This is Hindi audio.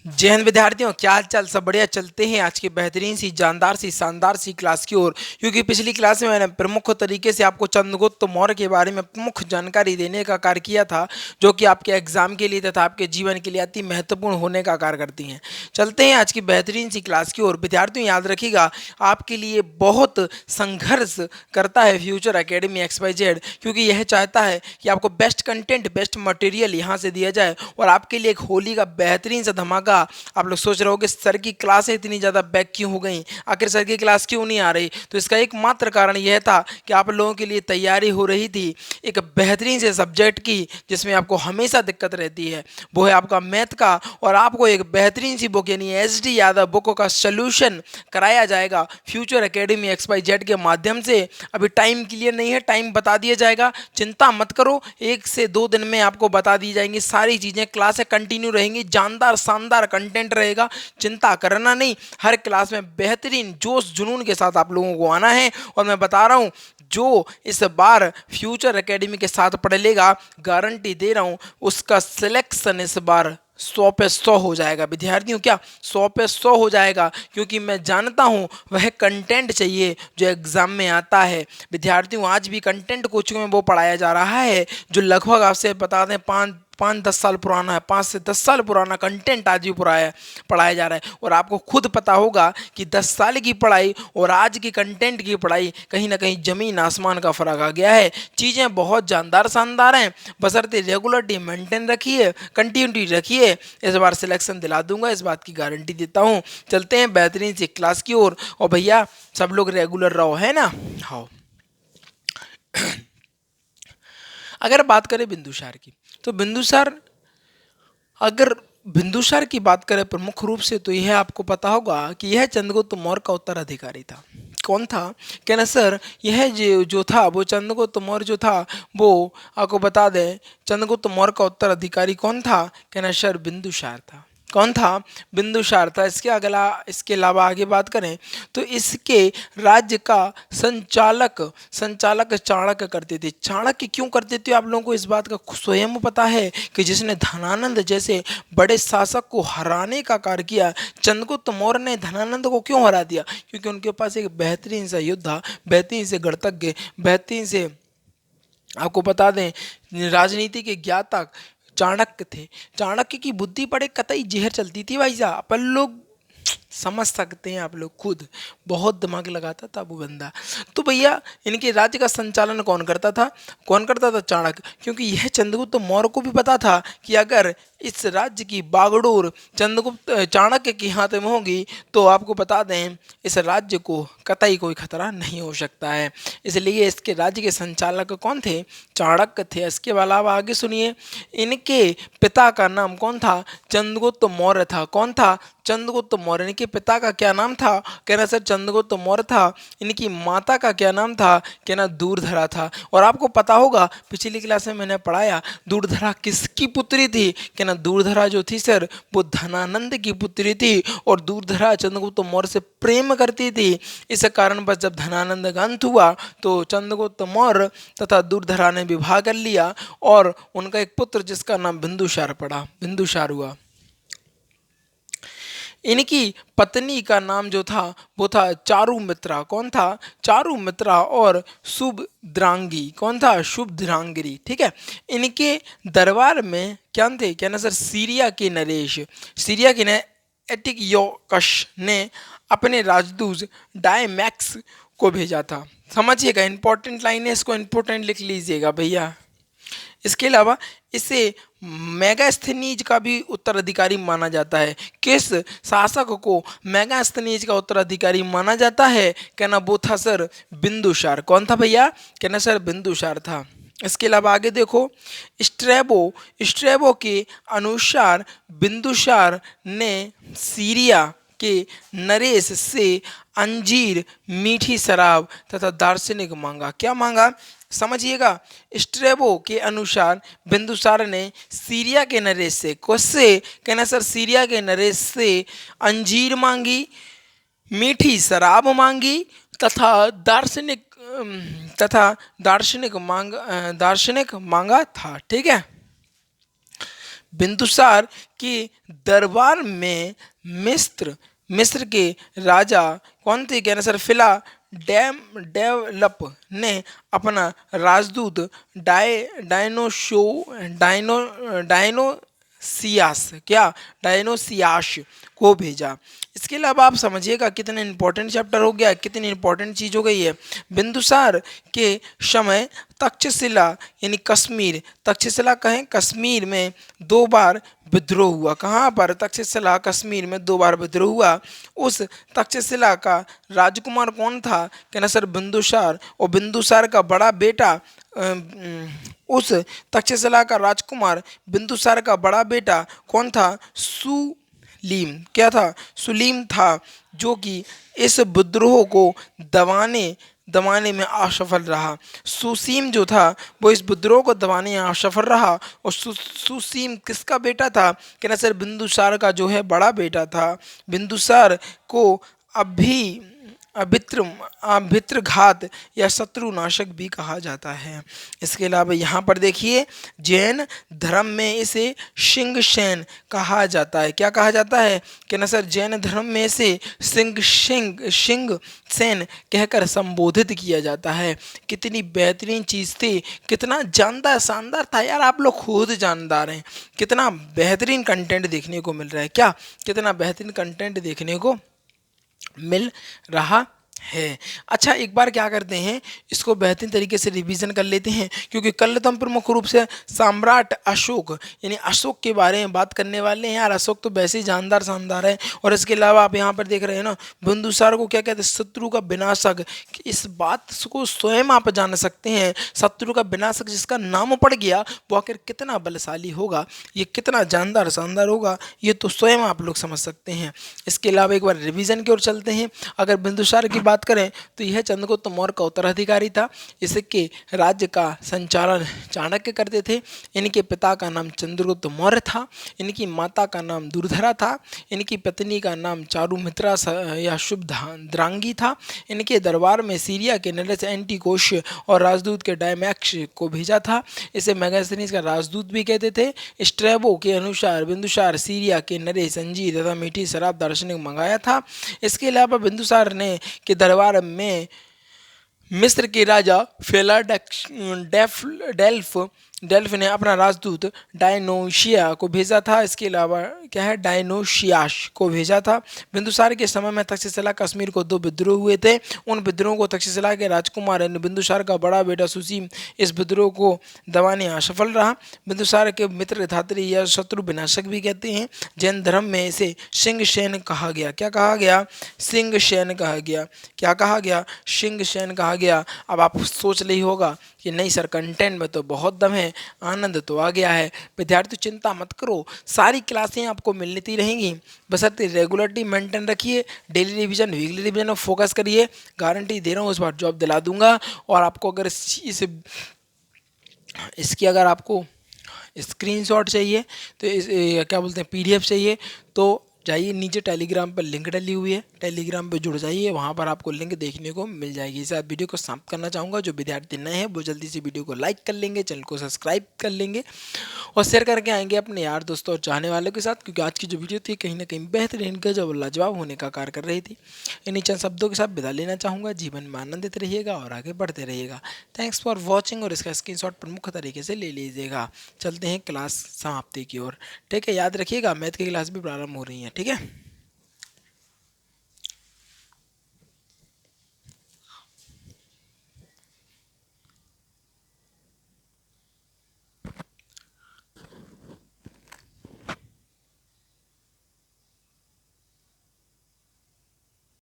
जय हिंद विद्यार्थियों, क्या हाल चाल। सब बढ़िया। चलते हैं आज की बेहतरीन सी जानदार सी शानदार सी क्लास की ओर। क्योंकि पिछली क्लास में मैंने प्रमुख तरीके से आपको चंद्रगुप्त मौर्य के बारे में प्रमुख जानकारी देने का कार्य किया था, जो कि आपके एग्जाम के लिए तथा आपके जीवन के लिए अति महत्वपूर्ण होने का कार्य करती हैं। चलते हैं आज की बेहतरीन सी क्लास की ओर। विद्यार्थियों, याद रखिएगा, आपके लिए बहुत संघर्ष करता है फ्यूचर एकेडमी XYZ, क्योंकि यह चाहता है कि आपको बेस्ट कंटेंट, बेस्ट मटेरियल यहाँ से दिया जाए और आपके लिए एक होली का बेहतरीन सा धमाका। आप लोग सोच रहे हो कि सर की क्लासें इतनी ज़्यादा बैक क्यों हो गई, आखिर सर की क्लास क्यों नहीं आ रही। तो इसका एकमात्र कारण यह था कि आप लोगों के लिए तैयारी हो रही थी एक बेहतरीन से सब्जेक्ट की, जिसमें आपको हमेशा दिक्कत रहती है, वो है आपका मैथ का। और आपको एक बेहतरीन सी बुक यानी SD यादव बुक का सोल्यूशन कराया जाएगा फ्यूचर एकेडमी XYZ के माध्यम से। अभी टाइम क्लियर नहीं है, टाइम बता दिया जाएगा, चिंता मत करो। 1 से 2 दिन में आपको बता दी जाएंगी सारी चीज़ें। क्लासें कंटिन्यू रहेंगी, जानदार शानदार कंटेंट रहेगा, चिंता करना नहीं। हर क्लास में बेहतरीन जोश जुनून के साथ आप लोगों को आना है। और मैं बता रहा हूँ, जो इस बार फ्यूचर एकेडमी के साथ पढ़ लेगा, गारंटी दे रहा हूँ, उसका सिलेक्शन इस बार 100 पे 100 हो जाएगा। विद्यार्थियों, क्या 100 पे 100 हो जाएगा? क्योंकि मैं जानता हूँ वह कंटेंट चाहिए जो एग्जाम में आता है। विद्यार्थियों, आज भी कंटेंट कोचिंग में वो पढ़ाया जा रहा है जो लगभग आपसे बता दें 5-10 साल पुराना है। 5 से 10 साल पुराना कंटेंट आज भी पढ़ाया जा रहा है। और आपको खुद पता होगा कि 10 साल की पढ़ाई और आज की कंटेंट की पढ़ाई, कहीं ना कहीं जमीन आसमान का फर्क आ गया है। चीज़ें बहुत जानदार शानदार हैं, बशर्ते रेगुलरिटी मेंटेन रखिए, कंटिन्यूटी रखिए। इस बार सिलेक्शन दिला दूंगा, इस बात की गारंटी देता हूँ। चलते हैं बेहतरीन सी क्लास की ओर। और भैया, सब लोग रेगुलर रहो, है ना? हाँ। अगर बात करें बिंदुसार की, तो बिंदुसार, अगर बिंदुसार की बात करें प्रमुख रूप से, तो यह आपको पता होगा कि यह चंद्रगुप्त मौर्य का उत्तराधिकारी था। कौन था? कहना सर, यह जो था वो चंद्रगुप्त मौर्य जो था, वो आपको बता दें, चंद्रगुप्त मौर्य का उत्तराधिकारी कौन था? कहना सर, बिंदुसार था। कौन था? बिंदुसार था। इसके अलावा आगे बात करें तो इसके राज्य का संचालक संचालक चाणक्य करते थे। चाणक्य क्यों करते थे, आप लोगों को इस बात का स्वयं पता है कि जिसने धनानंद जैसे बड़े शासक को हराने का कार्य किया। चंद्रगुप्त मौर्य ने धनानंद को क्यों हरा दिया? क्योंकि उनके पास एक बेहतरीन सा योद्धा, बेहतरीन से गणतज्ञ, बेहतरीन से, आपको बता दें, राजनीति के ज्ञाता चाणक्य थे। चाणक्य की बुद्धि पर एक कतई जहर चलती थी भाई साहब। अपन लोग समझ सकते हैं, आप लोग खुद, बहुत दिमाग लगाता था वो बंदा। तो भैया, इनके राज्य का संचालन कौन करता था? कौन करता था? चाणक्य। क्योंकि यह चंद्रगुप्त मौर्य को भी पता था कि अगर इस राज्य की बागडोर चंद्रगुप्त चाणक्य के हाथ में होगी, तो आपको बता दें, इस राज्य को कतई कोई खतरा नहीं हो सकता है। इसलिए इसके राज्य के संचालक कौन थे? चाणक्य थे। इसके अलावा आगे सुनिए, इनके पिता का नाम कौन था? चंद्रगुप्त मौर्य था। कौन था? चंद्रगुप्त मौर्य। इनके पिता का क्या नाम था? कहना सर, चंद्रगुप्त मौर्य था। इनकी माता का क्या नाम था? कहना दूरधरा था। और आपको पता होगा, पिछली क्लास में मैंने पढ़ाया, दूरधरा किसकी पुत्री थी? कहना दूरधरा जो थी सर, वो धनानंद की पुत्री थी। और दूरधरा चंद्रगुप्त मौर्य से प्रेम करती थी। इस कारण बस जब धनानंद का अंत हुआ, तो चंद्रगुप्त मौर्य तथा दूरधरा ने विवाह कर लिया और उनका एक पुत्र जिसका नाम बिंदुसार पड़ा, बिंदुसार हुआ। इनकी पत्नी का नाम जो था वो था चारुमित्रा। कौन था? चारुमित्रा। और शुभद्रांगी। कौन था? शुभद्रांगिरी। ठीक है। इनके दरबार में क्या थे? क्या ना सर, सीरिया के नरेश, सीरिया के ने एटियोकस ने अपने राजदूत डायमैक्स को भेजा था। समझिएगा, इंपॉर्टेंट लाइन है, इसको इंपॉर्टेंट लिख लीजिएगा भैया। इसके अलावा इसे मेगास्थनीज का भी उत्तराधिकारी माना जाता है। किस शासक को मेगास्थनीज का उत्तराधिकारी माना जाता है? कहना वो था सर, बिंदुसार। कौन था भैया? कहना सर, बिंदुसार था। इसके अलावा आगे देखो, स्ट्रेबो स्ट्रेबो के अनुसार बिंदुसार ने सीरिया के नरेश से अंजीर, मीठी शराब तथा दार्शनिक मांगा। क्या मांगा? समझिएगा, स्ट्रेबो के अनुसार बिंदुसार ने सीरिया के नरेश से, किससे? कहना सर, सीरिया के नरेश से अंजीर मांगी, मीठी शराब मांगी तथा दार्शनिक मांगा था। ठीक है। बिंदुसार के दरबार में मिस्र मिस्र के राजा कौन थे? क्या ना सर, फिला डेवलप ने अपना राजदूत डायनोशो डायनो डायनोसियास क्या डायनोसियास को भेजा। इसके अलावा आप समझिएगा कितने इंपॉर्टेंट चैप्टर हो गया, कितनी इंपॉर्टेंट चीज हो गई है। बिंदुसार के समय तक्षशिला यानी कश्मीर, तक्षशिला कहें कश्मीर में 2 बार विद्रोह हुआ। कहाँ पर? तक्षशिला कश्मीर में 2 बार विद्रोह हुआ। उस तक्षशिला का राजकुमार कौन था? कहना सर बिंदुसार। और बिंदुसार का बड़ा बेटा उस तक्षशिला का राजकुमार बिंदुसार का बड़ा बेटा कौन था? सुलीम। क्या था? सुलीम था, जो कि इस विद्रोह को दबाने दबाने में असफल रहा। सुसीम जो था वो इस विद्रोह को दबाने में असफल रहा। और सुसीम किसका बेटा था? कहना सर बिंदुसार का जो है बड़ा बेटा था। बिंदुसार को अभी अभित्रघात या शत्रुनाशक भी कहा जाता है। इसके अलावा यहाँ पर देखिए, जैन धर्म में इसे शिंगसेन कहा जाता है। क्या कहा जाता है? कहना सर जैन धर्म में इसे शिंगसेन कहकर संबोधित किया जाता है। कितनी बेहतरीन चीज़ थी, कितना जानदार शानदार था यार, आप लोग खुद जानदार हैं। कितना बेहतरीन कंटेंट देखने को मिल रहा है, क्या कितना बेहतरीन कंटेंट देखने को मिल रहा है। अच्छा, एक बार क्या करते हैं, इसको बेहतरीन तरीके से रिवीजन कर लेते हैं, क्योंकि कल तो हम प्रमुख रूप से सम्राट अशोक यानी अशोक के बारे में बात करने वाले हैं। यार अशोक तो वैसे ही जानदार शानदार है। और इसके अलावा आप यहाँ पर देख रहे हैं ना, बिंदुसार को क्या कहते हैं? शत्रु का विनाशक। इस बात को स्वयं आप जान सकते हैं, शत्रु का विनाशक जिसका नाम पड़ गया वो आखिर कितना बलशाली होगा, ये कितना जानदार शानदार होगा, ये तो स्वयं आप लोग समझ सकते हैं। इसके अलावा एक बार रिवीजन की ओर चलते हैं। अगर बिंदुसार की बात करें तो यह चंद्रगुप्त मौर्य का उत्तराधिकारी था। इसके राज्य का संचालन चाणक्य करते थे। इनके पिता का नाम चंद्रगुप्त मौर्य था। इनकी माता का नाम दुर्धरा था। इनकी पत्नी का नाम चारुमित्रा या शुभद्रांगी था। इनके दरबार में सीरिया के नरेश एंटिकोश और राजदूत के डायमैक्स को भेजा था। इसे मैगस्थनीज का राजदूत भी कहते थे। स्ट्रैबो के अनुसार बिंदुसार सीरिया के नरेश अंजीर तथा मीठी शराब दार्शनिक मंगाया था। इसके अलावा बिंदुसार ने के दरबार में मिस्र के राजा डेल्फ ने अपना राजदूत डायनोशिया को भेजा था। इसके अलावा क्या है, डायनोशियास को भेजा था। बिंदुसार के समय में तक्षशिला कश्मीर को 2 विद्रोह हुए थे। उन विद्रोहों को तक्षशिला के राजकुमार यानी बिंदुसार का बड़ा बेटा सुसीम इस विद्रोह को दबाने असफल रहा। बिंदुसार के मित्र धात्री या शत्रु विनाशक भी कहते हैं। जैन धर्म में इसे शिंगसेन कहा गया। क्या कहा गया? शिंगसेन कहा गया। क्या कहा गया? शिंगसेन कहा गया। अब आप सोच ली होगा कि नहीं सर, कंटेंट में तो बहुत दम है, आनंद तो आ गया है। विद्यार्थी चिंता मत करो, सारी क्लासें आपको मिलती रहेंगी, बशर्ते रेगुलरिटी मेंटेन रखिए। डेली रिवीजन वीकली रिवीजन में फोकस करिए। गारंटी दे रहा हूँ इस बार जॉब दिला दूंगा। और आपको अगर इसकी अगर आपको स्क्रीनशॉट चाहिए तो क्या बोलते हैं, पीडीएफ चाहिए, तो जाइए नीचे टेलीग्राम पर लिंक डली हुई है, टेलीग्राम पर जुड़ जाइए, वहाँ पर आपको लिंक देखने को मिल जाएगी। इस साथ वीडियो को समाप्त करना चाहूँगा। जो विद्यार्थी नए हैं वो जल्दी से वीडियो को लाइक कर लेंगे, चैनल को सब्सक्राइब कर लेंगे और शेयर करके आएंगे अपने यार दोस्तों और चाहने वालों के साथ, क्योंकि आज की जो वीडियो थी कहीं ना कहीं बेहतरीन गजब लाजवाब होने का कार्य कर रही थी। इन्हीं चंद शब्दों के साथ विदा लेना चाहूँगा। जीवन में आनंदित रहिएगा और आगे बढ़ते रहिएगा। Thanks for watching. और इसका स्क्रीनशॉट प्रमुख तरीके से ले लीजिएगा। चलते हैं क्लास समाप्ति की ओर। ठीक है, याद रखिएगा मैथ की क्लास भी प्रारंभ हो रही है। ठीक है।